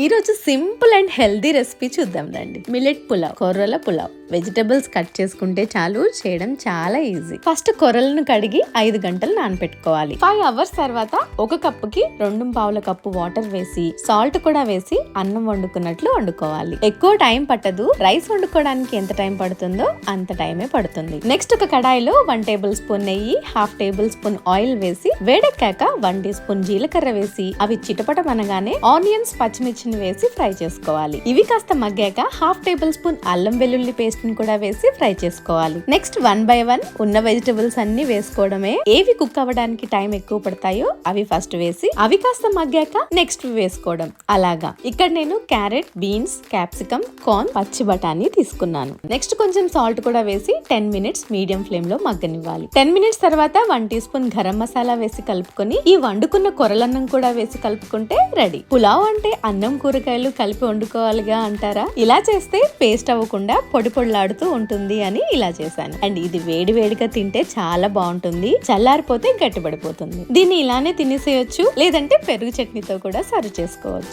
ఈ రోజు simple and healthy recipe చూద్దాం రండి. మిల్లెట్ పులావ్, కొర్రల పులావ్. వెజిటబుల్స్ కట్ చేసుకుంటే చాలు, చేయడం చాలా ఈజీ. ఫస్ట్ కొర్రలను కడిగి 5 గంటలు నానపెట్టుకోవాలి. 5 అవర్స్ తర్వాత 1 కప్పుకి 2.25 కప్పు వాటర్ వేసి సాల్ట్ కూడా వేసి అన్నం వండుకున్నట్లు వండుకోవాలి. ఎక్కువ టైం పట్టదు. రైస్ వండుకోవడానికి ఎంత టైం పడుతుందో అంత టైమే పడుతుంది. నెక్స్ట్ ఒక కడాయిలో 1 టేబుల్ స్పూన్ నెయ్యి, 1/2 టేబుల్ స్పూన్ ఆయిల్ వేసి వేడెక్కాక 1 టీ స్పూన్ జీలకర్ర వేసి అవి చిటపటమనగానే ఆనియన్స్, పచ్చిమిర్చి వేసి ఫ్రై చేసుకోవాలి. ఇవి కాస్త మగ్గాక 1/2 టేబుల్ స్పూన్ అల్లం వెల్లుల్లి పేస్ట్ ని కూడా వేసి ఫ్రై చేసుకోవాలి. నెక్స్ట్ 1 by 1 ఉన్న వెజిటబుల్స్ అన్ని వేసుకోవడమే. ఏవి కుక్ అవ్వడానికి టైం ఎక్కువ పడతాయో అవి ఫస్ట్ వేసి అవి కాస్త మగ్గాక నెక్స్ట్ వేసుకోవడం. అలాగా ఇక్కడ నేను క్యారెట్, బీన్స్, క్యాప్సికమ్, కార్న్, పచ్చి బఠానీ తీసుకున్నాను. నెక్స్ట్ కొంచెం సాల్ట్ కూడా వేసి 10 మినిట్స్ మీడియం ఫ్లేమ్ లో మగ్గనివ్వాలి. 10 మినిట్స్ తర్వాత 1 టీ స్పూన్ గరం మసాలా వేసి కలుపుకొని ఈ వండుకున్న కొరలన్నం కూడా వేసి కలుపుకుంటే రెడీ. పులావ్ అంటే అన్నం, కూరగాయలు కలిపి వండుకోవాలిగా అంటారా? ఇలా చేస్తే పేస్ట్ అవ్వకుండా పొడి పొడిలాడుతూ ఉంటుంది అని ఇలా చేశాను. అండ్ ఇది వేడి వేడిగా తింటే చాలా బాగుంటుంది. చల్లారిపోతే గట్టిపడిపోతుంది. దీన్ని ఇలానే తినేసేయొచ్చు, లేదంటే పెరుగు చట్నీతో కూడా సర్వ్ చేసుకోవచ్చు.